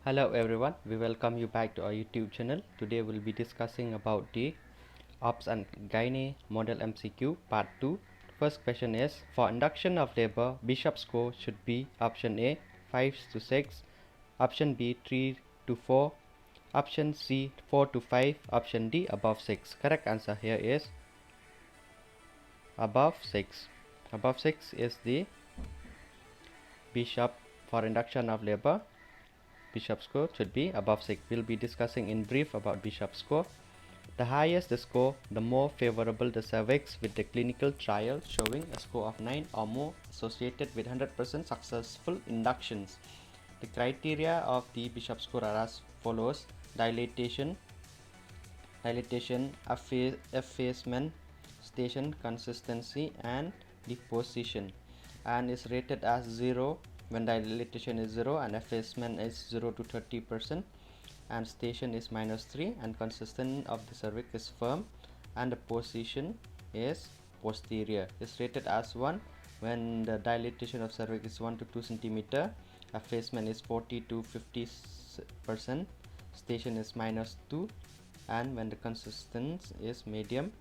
Hello everyone, we welcome you back to our YouTube channel. Today we'll be discussing about the OBS and Gynae model MCQ part 2. First question is, for induction of labor, Bishop score should be option A 5 to 6, option B 3 to 4, option C 4 to 5, option D above 6. Correct answer here is above 6. Above 6 is the Bishop for induction of labor. Bishop score should be above 6. We'll be discussing in brief about Bishop score. The higher the score, the more favorable the cervix, with the clinical trial showing a score of 9 or more associated with 100% successful inductions. The criteria of the Bishop score are as follows: dilatation, effacement, station consistency, and the position, and is rated as 0 when dilatation is 0 and effacement is 0 to 30%, and station is -3, and consistent of the cervix is firm, and the position is posterior. Is rated as 1 when the dilatation of cervix is 1 to 2 cm, effacement is 40 to 50%, station is -2, and when the consistence is medium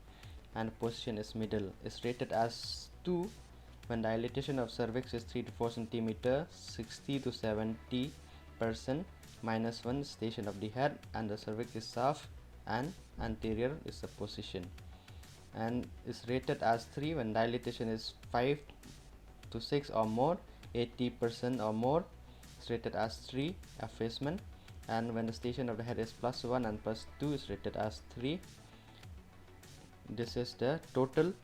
and position is middle. Is rated as 2 when dilatation of cervix is 3 to 4 cm, 60 to 70%, -1 station of the head, and the cervix is soft and anterior is the position. And is rated as 3 when dilatation is 5 to 6 or more, 80% or more. Is rated as 3 effacement, and when the station of the head is +1 and +2 is rated as 3. This is the total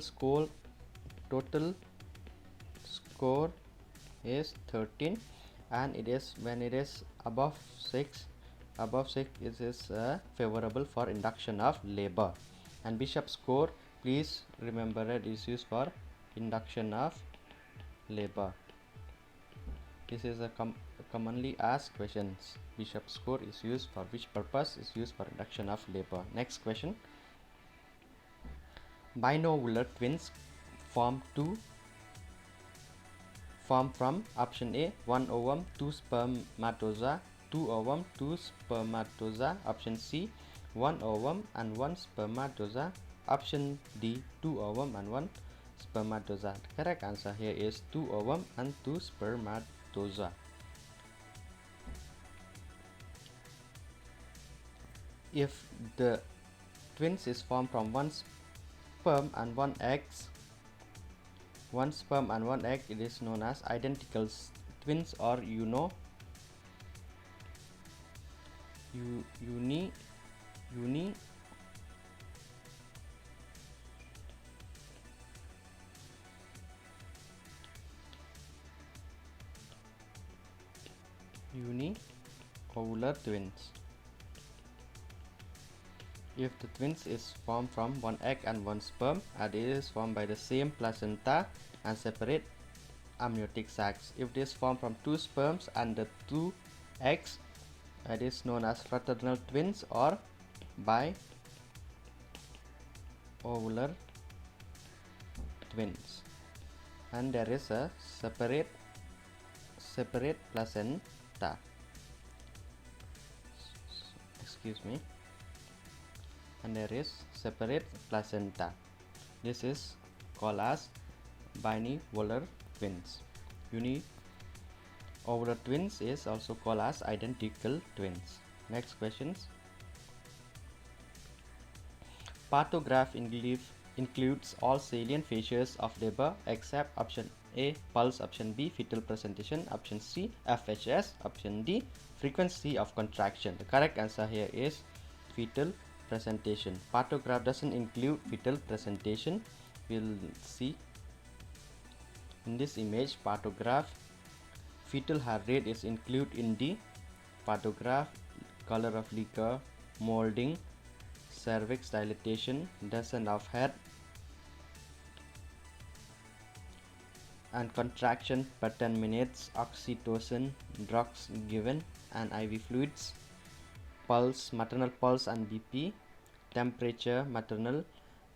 score is 13, and it is when it is above 6 it is favorable for induction of labor. And Bishop score, please remember, it is used for induction of labor. This is a commonly asked questions. Bishop score is used for which purpose? Is used for induction of labor. Next question. Binovular twins form from option A 1 ovum 2 spermatozoa, 2 ovum 2 spermatozoa, option C 1 ovum and 1 spermatozoa, option D 2 ovum and 1 spermatozoa. The correct answer here is 2 ovum and 2 spermatozoa. If the twins is formed from one sperm and one egg, it is known as identical twins or uniovular twins. If the twins is formed from one egg and one sperm, and it is formed by the same placenta and separate amniotic sacs. If it is formed from two sperms and the two eggs, it is known as fraternal twins or biovular twins, and there is a separate placenta. Excuse me. And there is separate placenta. This is called as binovular twins. Uniovular twins is also called as identical twins. Next questions. Pathograph includes all salient features of labor except option A pulse, option B fetal presentation, option C FHS, option D frequency of contraction. The correct answer here is fetal presentation. Pathograph doesn't include fetal presentation. We'll see in this image. Pathograph fetal heart rate is included in the pathograph. Color of liquor, molding, cervix dilatation, descent of head, and contraction per 10 minutes, oxytocin, drugs given, and IV fluids, pulse, maternal pulse and BP, temperature, maternal,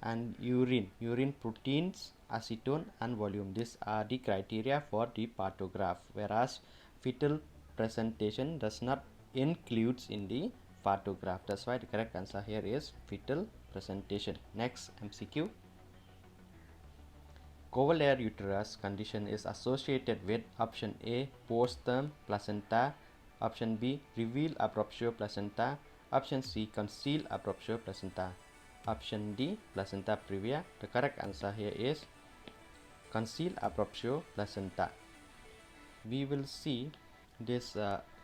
and urine proteins, acetone, and volume. These are the criteria for the pathograph, whereas fetal presentation does not includes in the photograph. That's why the correct answer here is fetal presentation. Next MCQ. Covariate uterus condition is associated with option A, post-term placenta, option B, reveal abruptio placenta, option C, conceal abruptio placenta, option D, placenta previa. The correct answer here is conceal abruptio placenta. We will see this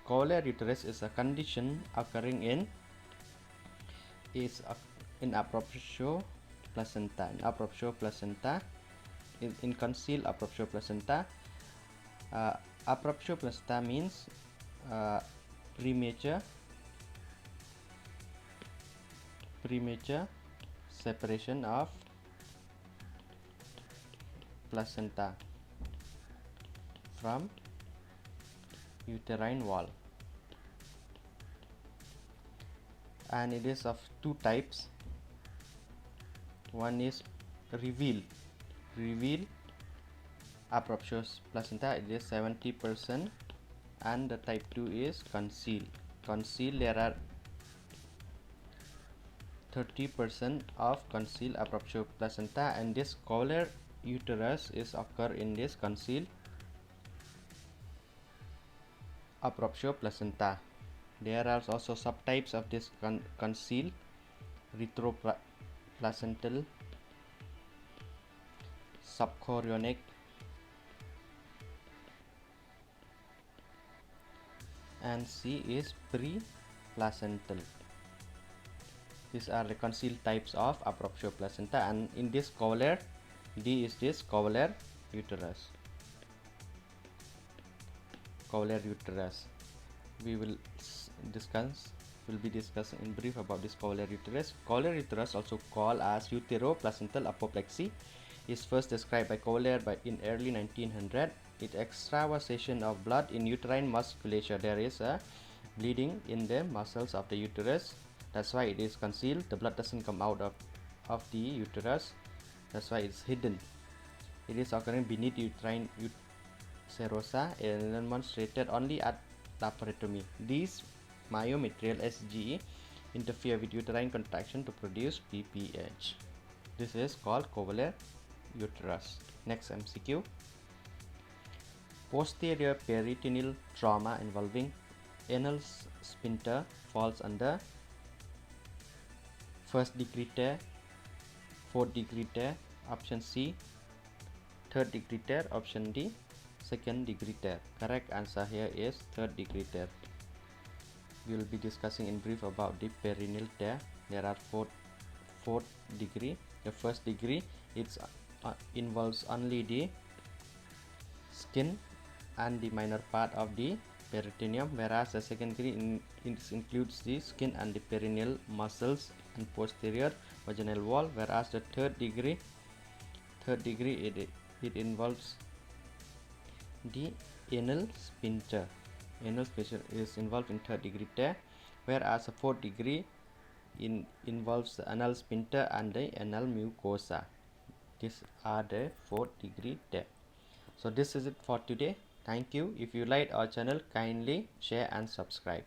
covariate uterus is a condition occurring in abruptio placenta. In abruptio placenta, in conceal abruptio placenta. Abruptio placenta means premature separation of placenta from uterine wall, and it is of two types. One is reveal abruptio placenta, it is 70%, and the type 2 is conceal. There are 30% of conceal abruptio placenta, and this covariate uterus is occur in this conceal abruptio placenta. There are also subtypes of this conceal: retroplacental, subchorionic, and C is pre-placental. These are the concealed types of abruptio placenta, and in this covariate, D is this covariate uterus. We will be discussing in brief about this covariate uterus. Covariate uterus, also called as uteroplacental apoplexy, is first described by Covariate in early 1900. It extravasation of blood in uterine musculature. There is a bleeding in the muscles of the uterus. That's why it is concealed. The blood doesn't come out of the uterus. That's why it's hidden. It is occurring beneath uterine serosa and demonstrated only at laparotomy. These myometrial SGE interfere with uterine contraction to produce PPH. This is called covariate uterus. Next MCQ. Posterior peritoneal trauma involving anal sphincter falls under first degree tear, fourth degree tear, option C, third degree tear, option D, second degree tear. Correct answer here is third degree tear. We will be discussing in brief about the perineal tear. There are four degree. The first degree involves only the skin and the minor part of the peritoneum, whereas the second degree includes the skin and the perineal muscles and posterior vaginal wall, whereas the third degree it involves the anal sphincter. Anal sphincter is involved in third degree tear, whereas the fourth degree involves the anal sphincter and the anal mucosa. These are the fourth degree tear. So this is it for today. Thank you. If you like our channel, kindly share and subscribe.